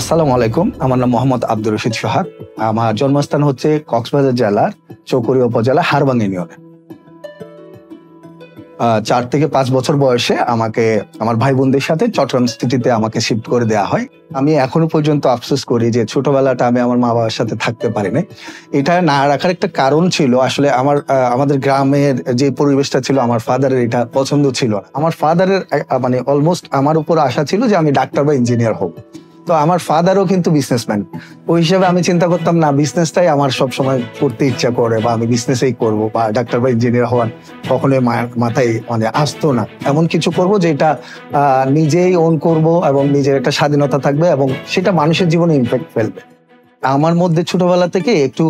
আসসালামু আলাইকুম, আমার নাম মোহাম্মদ আব্দুর রশিদ সোহাগ। আমার জন্মস্থান হচ্ছে কক্সবাজার জেলার চৌকরিয়া উপজেলা হারবাং ইউনিয়নে। 4 থেকে 5 বছর বয়সে আমাকে আমার ভাই বোনদের সাথে চট্টগ্রাম সিটিতে আমাকে শিফট করে দেওয়া হয়। আমি এখনো পর্যন্ত আফসোস করি যে ছোটবেলাটা আমি আমার মা বাবার সাথে থাকতে পারিনি। এটা না রাখার একটা কারণ ছিল, আসলে আমাদের গ্রামের যে পরিবেশটা ছিল আমার ফাদারের এটা পছন্দ ছিল না। আমার ফাদারের মানে অলমোস্ট আমার উপর আশা ছিল যে আমি ডাক্তার বা ইঞ্জিনিয়ার হব। তো আমার ফাদারও কিন্তু বিজনেসম্যান, ওই হিসাবে আমি চিন্তা করতাম না বিজনেসটাই আমার সবসময় করতে ইচ্ছা করে বা আমি বিজনেসেই করব বা ডাক্তার বা ইঞ্জিনিয়ার হওয়ার কখনোই মাথায় মানে আসতো না। এমন কিছু করব যেটা নিজেই ওন করব এবং নিজের একটা স্বাধীনতা থাকবে এবং সেটা মানুষের জীবনে ইমপ্যাক্ট ফেলবে। আমার মধ্যে ছোটবেলা থেকে একটু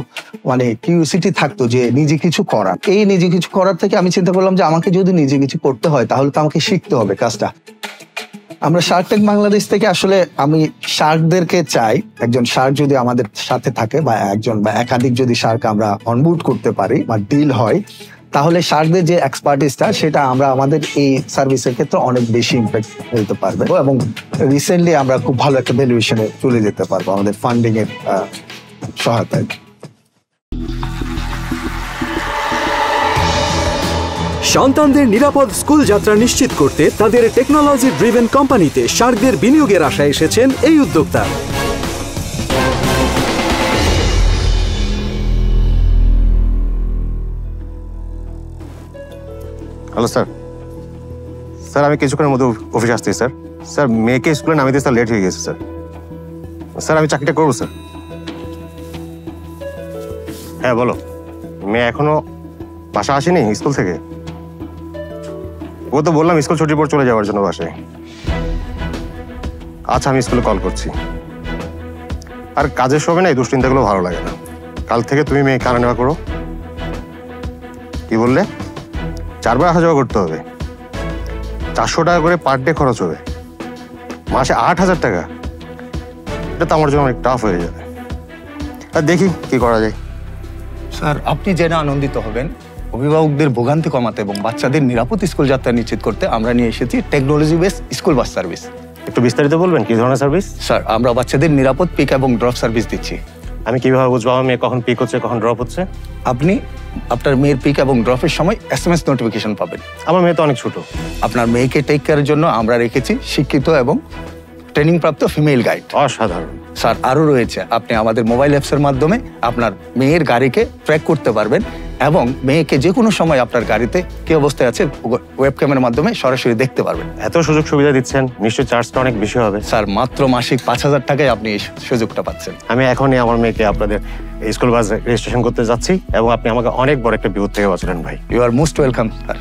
মানে কিউরিওসিটি থাকতো যে নিজে কিছু করার। এই নিজে কিছু করার থেকে আমি চিন্তা করলাম যে আমাকে যদি নিজে কিছু করতে হয় তাহলে তো আমাকে শিখতে হবে কাজটা। আমরা শার্ক ট্যাঙ্ক বাংলাদেশ থেকে আসলে আমি শার্কদেরকে চাই, একজন শার্ক যদি আমাদের সাথে থাকে বা একজন বা একাধিক যদি শার্ক আমরা অনবোর্ড করতে পারি বা ডিল হয়, তাহলে শার্কদের যে এক্সপার্টিসটা সেটা আমরা আমাদের এই সার্ভিসের ক্ষেত্রে অনেক বেশি ইম্প্যাক্ট ফেলতে পারবে এবং রিসেন্টলি আমরা খুব ভালো একটা ভ্যালুয়েশনে চলে যেতে পারবো আমাদের ফান্ডিং এর সহায়তায়। সন্তানদের নিরাপদ স্কুল যাত্রা নিশ্চিত করতে তাদের টেকনোলজি ড্রিভেন কোম্পানিতে শার্কদের বিনিয়োগের আশায় এসেছেন এই উদ্যোক্তা। Hello sir. স্যার আমি কিছুক্ষণের মধ্যে অফিস আসছি স্যার। স্যার মেয়েকে স্কুলে নামিয়ে দিয়ে স্যার লেট হয়ে গেছে স্যার। স্যার আমি চাকরিটা করবো স্যার। হ্যাঁ বলো। মেয়ে এখনো বাসা আসেনি স্কুল থেকে? ও তো বললাম স্কুল ছুটির পর চলে যাওয়ার জন্য বাসায়। আচ্ছা আমি স্কুলে কল করছি। আর কাজের সময় না এই দুশ্চিন্তাগুলো ভালো লাগে না। কাল থেকে তুমি মেয়ে কারা নেওয়া করো। কি বললে? 4 বার আসা যাওয়া করতে হবে, 400 টাকা করে পার ডে খরচ হবে, মাসে 8000 টাকা। এটা তো আমার জন্য অনেক টাফ হয়ে যাবে। আর দেখি কি করা যায়। স্যার আপনি জেনে আনন্দিত হবেন, অভিভাবকদের ভোগান্তি কমাতে এবং বাচ্চাদের নিরাপদ স্কুল যাত্রা নিশ্চিত করতে আমরা নিয়ে এসেছি technology base school bus service. একটু বিস্তারিত বলবেন কি ধরনের সার্ভিস? স্যার আমরা বাচ্চাদের নিরাপদ পিক এবং ড্রপ সার্ভিস দিচ্ছি। আমি কিভাবে বুঝবো আমার মেয়ে কখন পিক হচ্ছে কখন ড্রপ হচ্ছে? আপনি আপনার মেয়ের পিক এবং ড্রপের সময় SMS নোটিফিকেশন পাবেন। আমার মেয়ে তো অনেক ছোট। আপনার মেয়েকে টেক কেয়ারের জন্য আমরা রেখেছি শিক্ষিত এবং ট্রেনিং প্রাপ্ত ফিমেল গাইড। অসাধারণ। স্যার আরও রয়েছে, আপনি আমাদের মোবাইল অ্যাপসের মাধ্যমে আপনার মেয়ের গাড়িকে ট্র্যাক করতে পারবেন এবং মেয়েকে যে কোনো সময় আপনার গাড়িতে কি অবস্থায় আছে ওয়েব ক্যামেরার মাধ্যমে সরাসরি দেখতে পারবেন। এত সুযোগ সুবিধা দিচ্ছেন, নিশ্চয়ই চার্জটা অনেক বেশি হবে। স্যার মাত্র মাসিক 5000 টাকায় আপনি এই সুযোগটা পাচ্ছেন। আমি এখনই আমার মেয়েকে আপনাদের স্কুল বাস রেজিস্ট্রেশন করতে যাচ্ছি এবং আপনি আমাকে অনেক বড় একটা বিপদ থেকে বাঁচালেন ভাই। You are most welcome sir.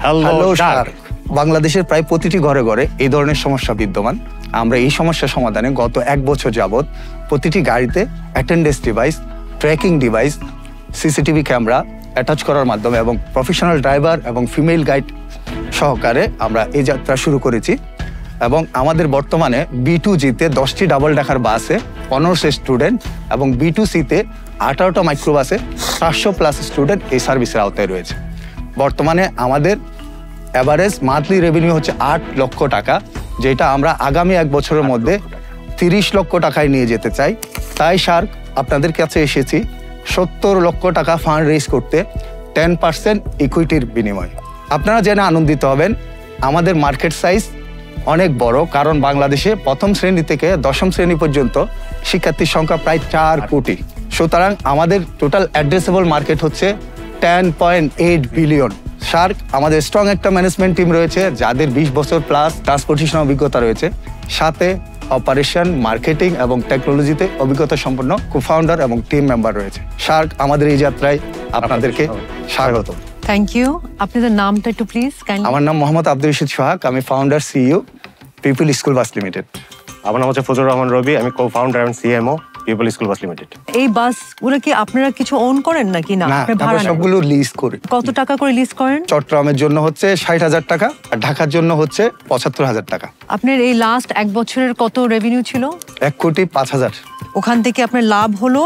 Hello sir. বাংলাদেশের প্রায় প্রতিটি ঘরে ঘরে এই ধরনের সমস্যা বিদ্যমান। আমরা এই সমস্যা সমাধানে গত 1 বছর যাবৎ প্রতিটি গাড়িতে attendance device, tracking device, CCTV camera attach করার মাধ্যমে এবং প্রফেশনাল ড্রাইভার এবং ফিমেল গাইড সহকারে আমরা এই যাত্রা শুরু করেছি। এবং আমাদের বর্তমানে B2G-তে 10টি ডাবল ডেকার বাসে 1500 স্টুডেন্ট এবং B2C-তে 18টা মাইক্রোবাসে 700+ স্টুডেন্ট এই সার্ভিসের আওতায় রয়েছে। বর্তমানে আমাদের অ্যাভারেজ মান্থলি রেভিনিউ হচ্ছে 8 লক্ষ টাকা, যেটা আমরা আগামী 1 বছরের মধ্যে 30 লক্ষ টাকায় নিয়ে যেতে চাই। তাই শার্ক আপনাদের কাছে এসেছি 70 লক্ষ টাকা ফান্ড রেজ করতে 10% ইকুইটির বিনিময়ে। আপনারা জেনে আনন্দিত হবেন আমাদের মার্কেট সাইজ অনেক বড়, কারণ বাংলাদেশে প্রথম শ্রেণী থেকে 10ম শ্রেণী পর্যন্ত শিক্ষার্থীর সংখ্যা প্রায় 4 কোটি। সুতরাং আমাদের টোটাল অ্যাড্রেসেবল মার্কেট হচ্ছে 10.8 বিলিয়ন। শার্ক আমাদের স্ট্রং একটা ম্যানেজমেন্ট টিম রয়েছে যাদের 20 বছর প্লাস ট্রান্সপোর্টেশন অভিজ্ঞতা রয়েছে, সাথে অপারেশন, মার্কেটিং এবং টেকনোলজিতে অভিজ্ঞতা সম্পন্ন কো-ফাউন্ডার এবং টিম মেম্বার রয়েছে। শার্ক আমাদের এই যাত্রায় আপনাদেরকে স্বাগত। Thank you. আপনাদের নামটা একটু প্লিজ। আমার নাম মোহাম্মদ আব্দুর রশিদ সোহাগ, আমি founder CEO people school bus limited. আমার নাম হচ্ছে ফজলুর রহমান রবি, আমি কো-ফাউন্ডার এবং CMO people school bus limited. এই বাসগুলো কি আপনারা কিছু ওন করেন নাকি না? আমরা সবগুলো লিজ করি। কত টাকা করে লিজ করেন? চট্টগ্রামের জন্য হচ্ছে 60,000 টাকা আর ঢাকার জন্য হচ্ছে 75,000 টাকা। আপনার এই লাস্ট 1 বছরের কত রেভিনিউ ছিল? 1,05,00,000। ওখান থেকে আপনার লাভ হলো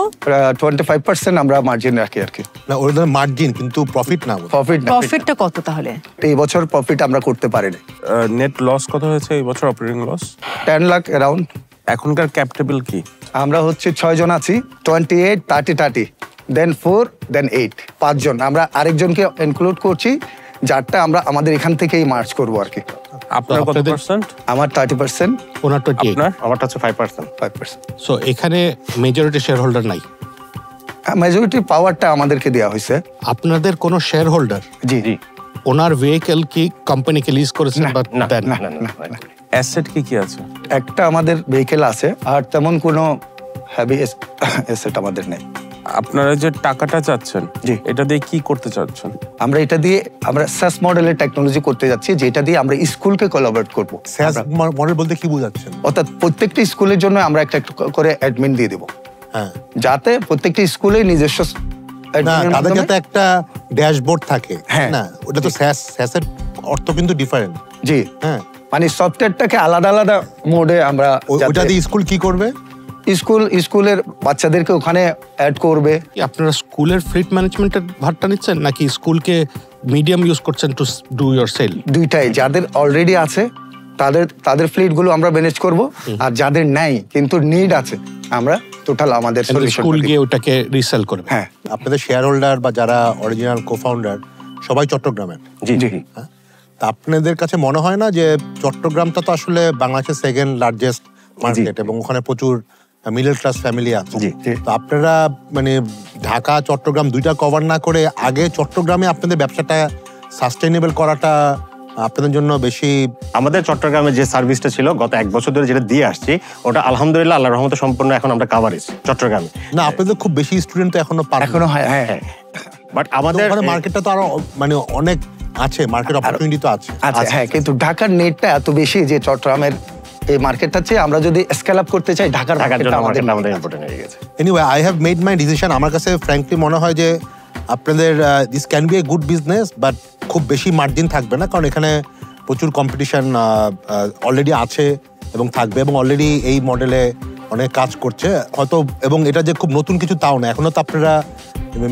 25% আমরা মার্জিন রাখি আর কি। না ওর মার্জিন, কিন্তু প্রফিট না। প্রফিটটা কত তাহলে? এই বছর প্রফিট আমরা করতে পারিনি। নেট লস কত হয়েছে এই বছর, অপারেটিং লস? 10 লাখ অ্যারাউন্ড। এখনকার ক্যাপ টেবিল কি? আমরা হচ্ছে 6 জন আছি, 28, 30, দেন 4, দেন 8, 5 জন। আমরা আরেকজনকে ইনক্লুড করছি, যারটা আমরা আমাদের এখান থেকেই মার্চ করবো আর কি। আপনার কত পার্সেন্ট? আমার 30%, ওনার 28। আপনার? আমারটা হচ্ছে 5%। 5%। সো এখানে মেজরিটি শেয়ার হোল্ডার নাই, মেজরিটি পাওয়ারটা আমাদেরকে দেওয়া হয়েছে। আপনাদের কোনো শেয়ার হোল্ডার জি জি। ওনার ভেহিকেল কি কোম্পানিকে লিজ করেছেন বা দেন? না, না, না। অ্যাসেট কি কি আছে? একটা আমাদের ভেহিকেল আছে, আর তেমন কোনো হ্যাভি অ্যাসেট আমাদের নেই। আপনারা যে টাকাটা চাচ্ছেন, জি। এটা দিয়ে কি করতে চাচ্ছেন? আমরা এটা দিয়ে আমরা SaaS মডেলের টেকনোলজি করতে যাচ্ছি, যেটা দিয়ে আমরা স্কুলকে কোলাবরেট করব। স্যাস মডেল বলতে কি বোঝাচ্ছেন? অর্থাৎ প্রত্যেকটা স্কুলের জন্য আমরা একটা করে অ্যাডমিন দিয়ে দেব, হ্যাঁ, যাতে প্রত্যেকটা স্কুলে নিজস্ব না তাদের যাতে একটা ড্যাশবোর্ড থাকে। হ্যাঁ। না ওটা তো স্যাসের অর্থ কিন্তু ডিফারেন্ট। জি, হ্যাঁ, মানে সফটওয়্যারটাকে আলাদা আলাদা মোডে আমরা ওটা দিয়ে স্কুল কি করবে? স্কুলের বাচ্চাদেরকে ওখানে অ্যাড করবে। কি আপনারা স্কুলের ফ্লিট ম্যানেজমেন্টের ভারটা নিচ্ছেন নাকি স্কুলকে মিডিয়াম ইউজ করছেন টু ডু ইয়োর সেল? দুইটাই, যাদের অলরেডি আছে তাদের ফ্লিটগুলো আমরা ম্যানেজ করব, আর যাদের নাই কিন্তু নিড আছে আমরা টোটাল আমাদের সলিউশন স্কুল গিয়ে ওটাকে রিসেল করবে। হ্যাঁ। আপনাদের শেয়ার হোল্ডার বা যারা অরিজিনাল কো-ফাউন্ডার সবাই চট্টগ্রামের। জি জি। হ্যাঁ? তা আপনাদের কাছে মনে হয় না যে চট্টগ্রামটা তো আসলে বাংলাদেশের সেকেন্ড লার্জেস্ট মার্কেট এবং ওখানে প্রচুর মিডল ক্লাস ফ্যামিলি আছে? জি, জি। তো আপনারা মানে ঢাকা চট্টগ্রাম দুইটা কভার না করে আগে চট্টগ্রামে আপনাদের ব্যবসাটা সাস্টেইনেবল করাটা আপনাদের জন্য বেশি? আমাদের চট্টগ্রামে যে সার্ভিসটা ছিল গত 1 বছর ধরে যেটা দিয়ে আসছি, ওটা আলহামদুলিল্লাহ আল্লাহর রহমতে সম্পূর্ণ এখন আমরা কাভারেজ চট্টগ্রামে। না আপনাদের খুব বেশি স্টুডেন্ট তো এখনো পান। এখনো হয়, হ্যাঁ। বাট আমাদের আমাদের মার্কেটটা তো আরো মানে অনেক আছে, মার্কেট অপরচুনিটি তো আছে। আচ্ছা, হ্যাঁ, কিন্তু ঢাকার নেটটা এত বেশি যে চট্টগ্রামের এই মার্কেটটা চেয়ে আমরা যদি স্কেল আপ করতে চাই, ঢাকার জন্য মার্কেটটা আমাদের ইম্পর্টেন্ট হয়ে গেছে। Anyway I have made my decision. আমার কাছে ফ্র্যাঙ্কলি মনে হয় যে আপনাদের this can B a good business, but খুব বেশি মার্জিন থাকবে না, কারণ এখানে প্রচুর কম্পিটিশন অলরেডি আছে এবং থাকবে, এবং অলরেডি এই মডেলে অনেক কাজ করছে হয়তো। এবং এটা যে খুব নতুন কিছু তাও না, এখনো তো আপনারা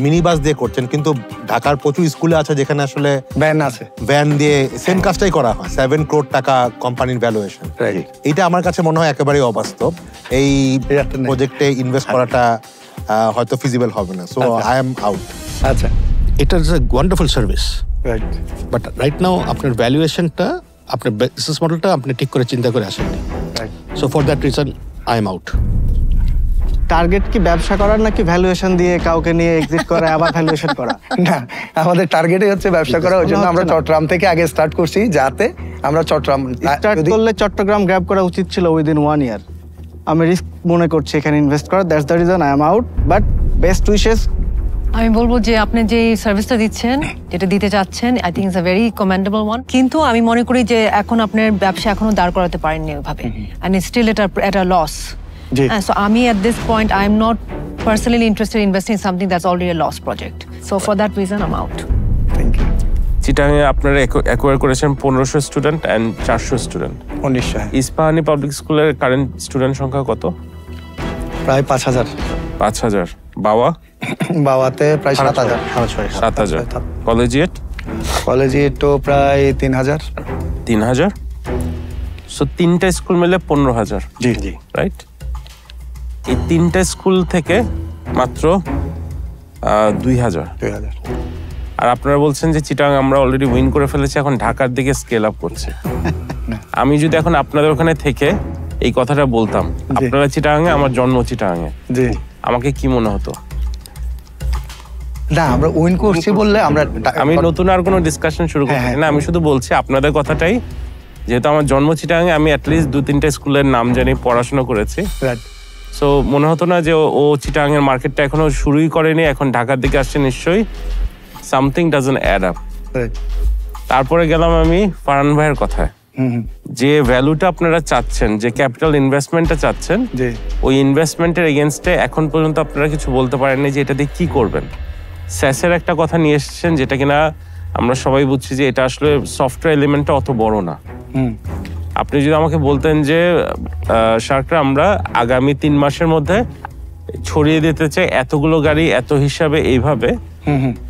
মিনি বাস দিয়ে করছেন, কিন্তু ঢাকার প্রচুর স্কুলে আছে যেখানে আসলে ব্যান আছে, ভ্যান দিয়ে সেম কাজটাই করা হয়। 7 কোটি টাকা কোম্পানির ভ্যালুয়েশন। এইটা আমার কাছে মনে হয় একেবারেই অবাস্তব। এই প্রজেক্টে ইনভেস্ট করাটা হয়তো ফিজিবল হবে না। So I am out. আচ্ছা, এটা is a wonderful service, right. But right now আপনার ভ্যালুয়েশনটা, আপনার বিজনেস মডেলটা আপনি ঠিক করে চিন্তা করে আসেননি। So for that reason I am out. Target কি ব্যবসা করার নাকি ভ্যালুয়েশন দিয়ে কাউকে নিয়ে এক্সিট করা আবার ভ্যালুয়েশন করা? না, আমাদের টার্গেটই হচ্ছে ব্যবসা করা। ওই জন্য আমরা চট্টগ্রাম থেকে আগে স্টার্ট করছি, যাতে আমরা চট্টগ্রাম স্টার্ট করলে চট্টগ্রাম গ্র্যাব করা উচিত ছিল উইদিন 1 ইয়ার। আমি রিস্ক মনে করছি এখানে ইনভেস্ট করা। That's the reason I am out, but best wishes. আমি বলবো যে আপনি যে সার্ভিসটা দিচ্ছেন, যেটা দিতে চাচ্ছেন, I think it's a very commendable one. কিন্তু আমি মনে করি যে এখন আপনার ব্যবসা এখনো দাঁড় করাতে পারেননি ওইভাবে, অ্যান্ড স্টিল এটা লস। So আমি at this point I am not personally interested in investing in something that's already a lost project. So for that reason I'm out. Thank you. চিটাগাংয়ে আপনারা অ্যাকোয়ার করেছেন 1500 student and 400 student. 1900, Ispahani public স্কুলের current student সংখ্যা কত? প্রায় 5000। 5000। বাওয়াতে প্রায় 7000। 7000। Collegiate? Collegiate তো প্রায় 3000। 3000। সো 3টা স্কুল মিলে 15000। জি জি, রাইট। এই 3টা স্কুল থেকে মাত্র 2000। আর আপনারা বলছেন যে চিটাগাং আমরা অলরেডি উইন করে ফেলেছি, এখন ঢাকার দিকে স্কেল আপ করছে। আমি যদি এখন আপনাদের ওখানে থেকে এই কথাটা বলতাম, আপনারা চিটাগাংয়ে, আমার জন্ম চিটাগাংয়ে, জি, আমাকে কি মনে হতো? না, আমরা উইন করছি বললে আমরা আমি নতুন আর কোনো ডিসকাশন শুরু করছি না, আমি শুধু বলছি আপনাদের কথাটাই, যেহেতু আমার জন্ম চিটাগাংয়ে, আমি অ্যাটলিস্ট 2-3টা স্কুলের নাম জানি, পড়াশোনা করেছি। সো মনে হতো না যে ও চিটাগাংয়ের মার্কেটটা এখনো শুরুই করেনি, এখন ঢাকার দিকে আসছে, নিশ্চয়ই সামথিং ডাজন্ট অ্যাড আপ। তারপরে গেলাম আমি ফারহান ভাইয়ের কথায়, যে ভ্যালুটা আপনারা চাচ্ছেন, যে ক্যাপিটাল ইনভেস্টমেন্টটা চাচ্ছেন, ওই ইনভেস্টমেন্টের এগেনস্টে এখন পর্যন্ত আপনারা কিছু বলতে পারেননি যে এটা দিয়ে কি করবেন। স্যাসের একটা কথা নিয়ে এসেছেন, যেটা কিনা আমরা সবাই বুঝছি যে এটা আসলে সফটওয়্যার এলিমেন্টটা অত বড় না। আপনি যদি আমাকে বলতেন যে শার্করা আমরা আগামী 3 মাসের মধ্যে ছড়িয়ে দিতে চাই এতগুলো গাড়ি এত হিসাবে, এইভাবে,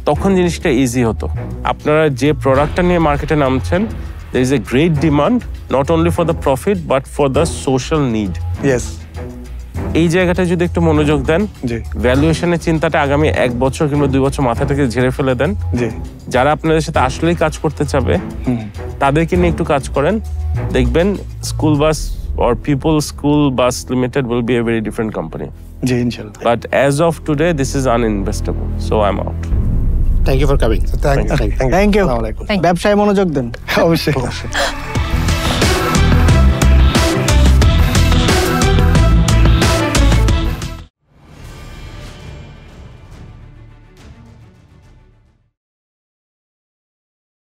তখন জিনিসটা ইজি হতো। আপনারা যে প্রোডাক্টটা নিয়ে মার্কেটে নামছেন, there is a great demand not only for the profit but for the social need. Yes এই জায়গাটা যদি একটু মনোযোগ দেন, জি ভ্যালুয়েশনের চিন্তাটা আগামী 1 বছর কিংবা 2 বছর মাথা থেকে ঝেড়ে ফেলে দেন। জি যারা আপনাদের সাথে আসলেই কাজ করতে চাবে তাদেরকে নিয়ে একটু কাজ করেন, দেখবেন school bus or People School Bus Limited will be a very different company. জি ইনশাল্লাহ। But as of today, this is uninvestable. So I'm out. Thank you for coming thank you thank you আসসালামু আলাইকুম। ব্যবসায় মনোযোগ দেন অবশ্যই অবশ্যই।